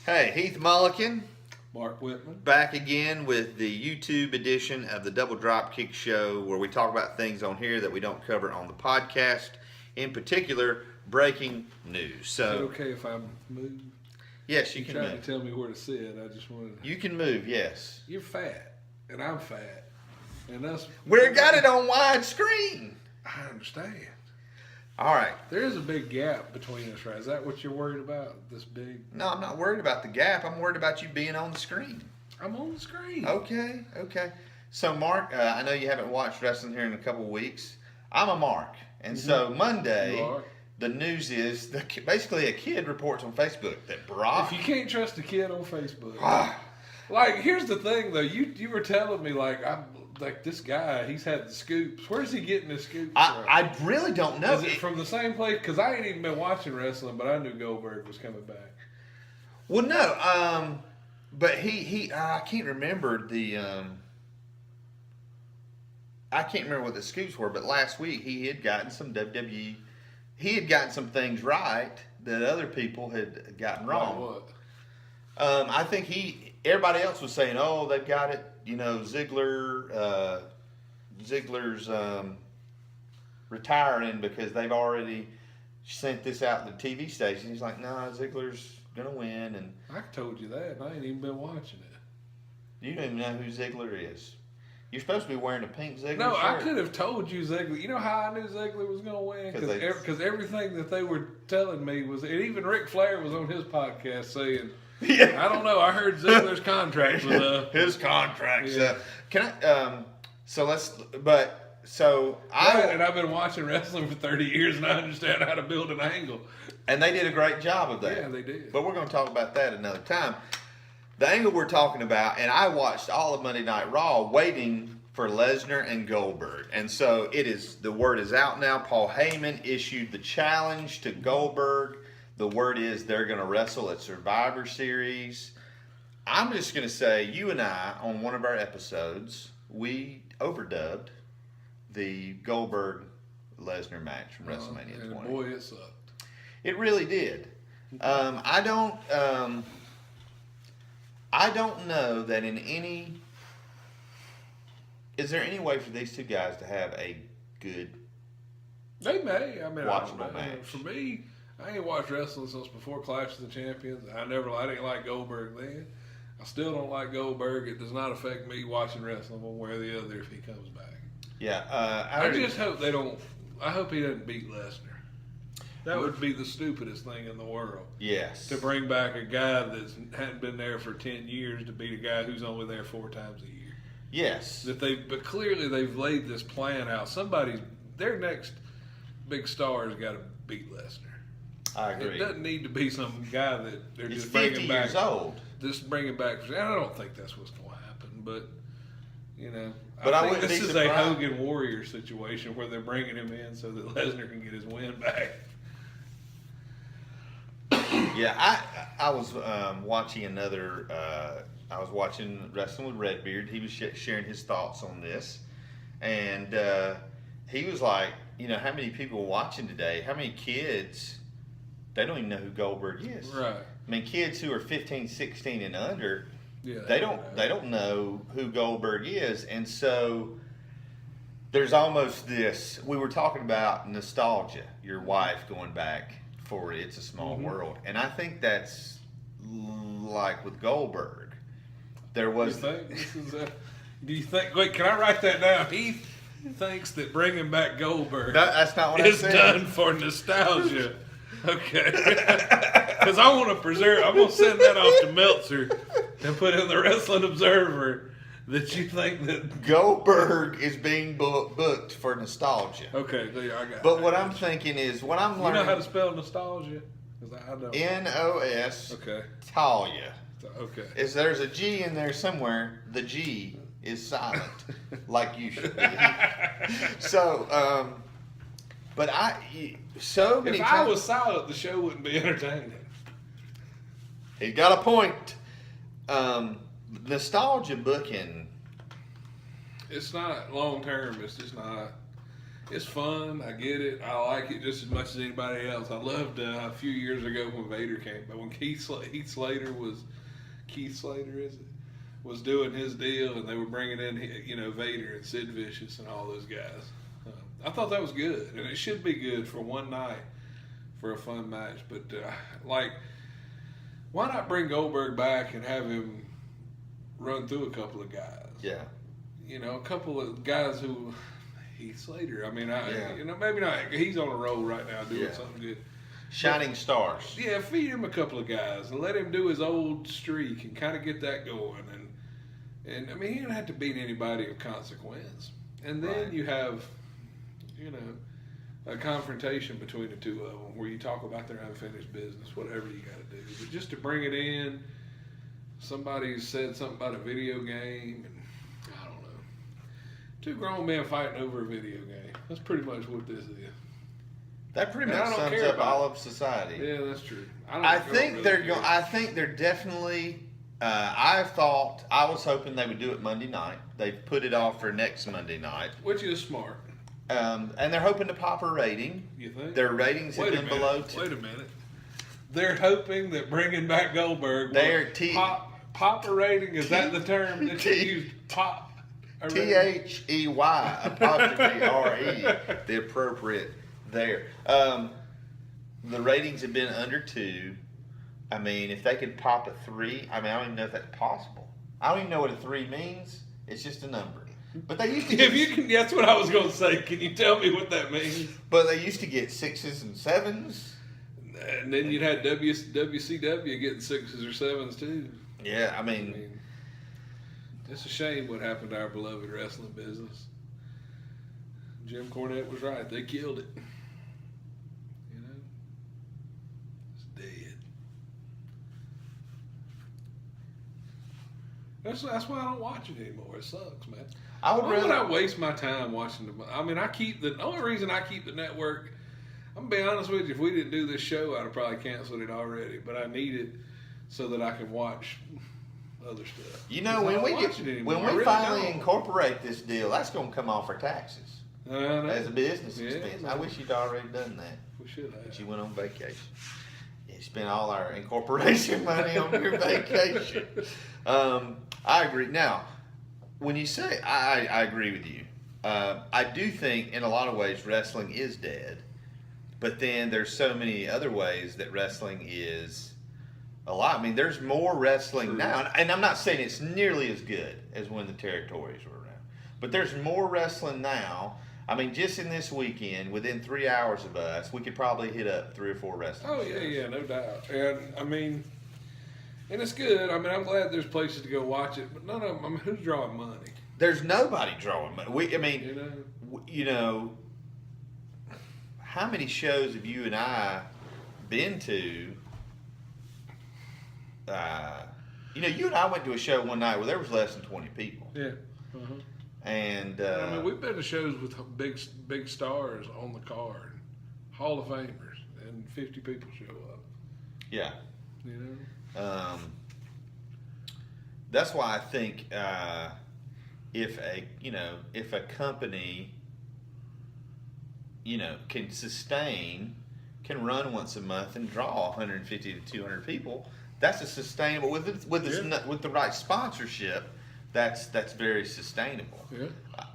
Hey, Heath Mullikin, Mark Whitman. back again with the YouTube edition of the Double Dropkick Show, where we talk about things on here that we don't cover on the podcast. In particular, breaking news. So, Is it okay if I move? yes, you can trying move. to tell me where to sit. I just wanted to... You can move, yes. You're fat, and I'm fat. And us... We got it on widescreen. I understand. All right. There is a big gap between us, right? Is that what you're worried about? This big... No, I'm not worried about the gap. I'm worried about you being on the screen. I'm on the screen. Okay. So, Mark, I know you haven't watched wrestling here in a couple weeks. I'm a Mark. And so Monday, the news is basically a kid reports on Facebook that Brock... If you can't trust a kid on Facebook... like, here's the thing, though. You were telling me, like this guy, he's had the scoops. Where's he getting his scoops from? I really don't know. Is it from the same place? Because I ain't even been watching wrestling, but I knew Goldberg was coming back. Well, no. But he I can't remember the... I can't remember what the scoops were, but last week he had gotten some WWE... He had gotten some things right that other people had gotten wrong. Like what? I think everybody else was saying, oh, they've got it, Ziggler's retiring because they've already sent this out to the TV station. He's like, nah, Ziggler's going to win. And I told you that, and I ain't even been watching it. you don't even know who Ziggler is. You're supposed to be wearing a pink Ziggler No, shirt. I could have told you Ziggler. You know how I knew Ziggler was going to win? Because everything that they were telling me was, and even Ric Flair was on his podcast saying, yeah. I don't know, I heard Ziggler's contract was up. His contract's Yeah. up. Can I, And I've been watching wrestling for 30 years, and I understand how to build an angle. And they did a great job of that. Yeah, they did. But we're going to talk about that another time. The angle we're talking about, and I watched all of Monday Night Raw waiting for Lesnar and Goldberg. And so the word is out now. Paul Heyman issued the challenge to Goldberg. The word is they're going to wrestle at Survivor Series. I'm just going to say, you and I, on one of our episodes, we overdubbed the Goldberg-Lesnar match from WrestleMania 20. And boy, it sucked. It really did. I don't know that in any... Is there any way for these two guys to have a good... They may. I mean, watchable match? For me, I ain't watched wrestling since before Clash of the Champions. I didn't like Goldberg then. I still don't like Goldberg. It does not affect me watching wrestling one way or the other if he comes back. Yeah. I just hope they don't. I hope he doesn't beat Lesnar. That would be the stupidest thing in the world. Yes. To bring back a guy that hadn't been there for 10 years to beat a guy who's only there 4 times a year. Yes. But clearly they've laid this plan out. Their next big star has got to beat Lesnar. I agree. It doesn't need to be some guy that they're He's just 50 bringing back. years old. Just bringing back. And I don't think that's what's going to happen. But But I think wouldn't this be is surprised. a Hogan Warrior situation where they're bringing him in so that Lesnar can get his win back. Yeah, I was watching another. I was watching Wrestling with Redbeard. He was sharing his thoughts on this, and he was like, how many people watching today? How many kids? They don't even know who Goldberg is. Right. I mean, kids who are 15, 16 and under, Yeah. they don't know who Goldberg is, and so there's almost this. We were talking about nostalgia. Your wife going back for It's a Small World, and I think that's like with Goldberg. There was. Do you think? Wait, can I write that down? Heath thinks that bringing back Goldberg That's not what I is said. done for nostalgia. Okay. Because I want to preserve. I'm going to send that off to Meltzer and put in the Wrestling Observer that you think that Goldberg is being booked for nostalgia. Okay, there I got. But what I'm thinking is, what I'm learning. You know how to spell nostalgia? Because I don't. N-O-S. Okay. Talia. Okay. There's a G in there somewhere. The G is silent, like you should be. So, but so many If times. I was silent, the show wouldn't be entertaining. He's got a point. Nostalgia booking. It's not long term. It's just not. It's fun. I get it. I like it just as much as anybody else. I loved a few years ago when Vader came, but when Heath Slater was doing his deal, and they were bringing in Vader and Sid Vicious and all those guys. I thought that was good, and it should be good for one night for a fun match. But why not bring Goldberg back and have him run through a couple of guys? Yeah. A couple of guys who. Heath Slater. I mean, maybe not. He's on a roll right now doing something good. Shining stars. Yeah, feed him a couple of guys and let him do his old streak and kind of get that going. And I mean, he don't have to beat anybody of consequence. And then you have, a confrontation between the two of them where you talk about their unfinished business, whatever you got to do. But just to bring it in, somebody said something about a video game. Two grown men fighting over a video game. That's pretty much what this is. That pretty much sums up all of society. Yeah, that's true. I think they're definitely. I was hoping they would do it Monday night. They put it off for next Monday night, which is smart. And they're hoping to pop a rating. You think their ratings have been below? Wait a minute. They're hoping that bringing back Goldberg pop a rating. Is that the term that you used? Pop. THEY apostrophe RE, the appropriate there. The ratings have been under 2. I mean, if they could pop a 3, I don't even know if that's possible. I don't even know what a 3 means. It's just a number. But they used to get, that's what I was going to say. Can you tell me what that means? But they used to get 6s and 7s. And then you'd have WCW getting 6s or 7s too. Yeah, I mean it's a shame what happened to our beloved wrestling business. Jim Cornette was right. They killed it. It's dead. That's why I don't watch it anymore. It sucks, man. Why would I waste my time watching the only reason I keep the network, I'm going to be honest with you, if we didn't do this show, I'd have probably canceled it already. But I need it so that I can watch other stuff. When we finally incorporate this deal, that's going to come off our taxes as a business expense. I wish you'd already done that. We should have. But you went on vacation. You spent all our incorporation money on your vacation. I agree. Now, when you say, I agree with you. I do think in a lot of ways wrestling is dead, but then there's so many other ways that wrestling is alive. I mean, there's more wrestling now, and I'm not saying it's nearly as good as when the territories were around, but there's more wrestling now. I mean, just in this weekend, within 3 hours of us, we could probably hit up 3 or 4 wrestling shows. Yeah, no doubt. And I mean, and it's good. I mean, I'm glad there's places to go watch it, but none of them. I mean, who's drawing money? There's nobody drawing money. How many shows have you and I been to? You and I went to a show one night where there was less than 20 people. Yeah. And we've been to shows with big stars on the card, Hall of Famers, and 50 people show up. Yeah. That's why I think if a company can run once a month and draw 150 to 200 people, that's a sustainable with the right sponsorship. That's very sustainable. Yeah.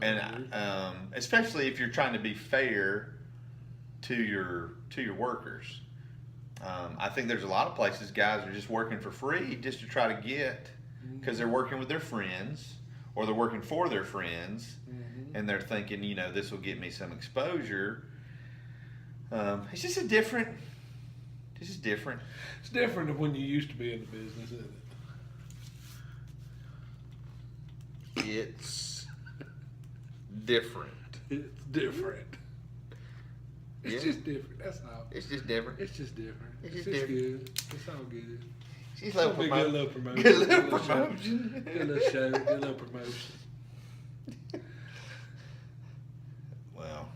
And especially if you're trying to be fair to your workers. I think there's a lot of places guys are just working for free just to try to get, because they're working with their friends or they're working for their friends, and they're thinking, this will get me some exposure. It's just different. It's different than when you used to be in the business, isn't it? It's different. It's different. It's just different. That's all. It's just different. It's just different. It's just different. Good. It's all good. She's Good little promotion. Good little promotion. Good little show. Good little promotion. Well,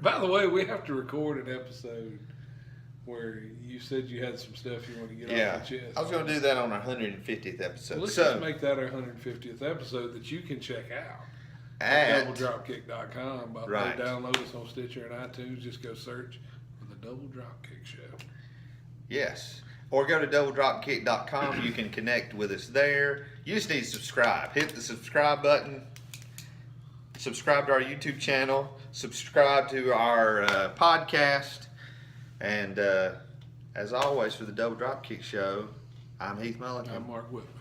by the way, we have to record an episode where you said you had some stuff you want to get off the chest. I was going to do that on our 150th episode. Well, let's just make that our 150th episode that you can check out. at doubledropkick.com. But right. Go download us on Stitcher and iTunes. Just go search for the Double Dropkick Show. Yes. Or go to doubledropkick.com. You can connect with us there. You just need to subscribe. Hit the subscribe button. Subscribe to our YouTube channel. Subscribe to our podcast. And as always, for the Double Dropkick Show, I'm Heath Mullikin. I'm Mark Whitman.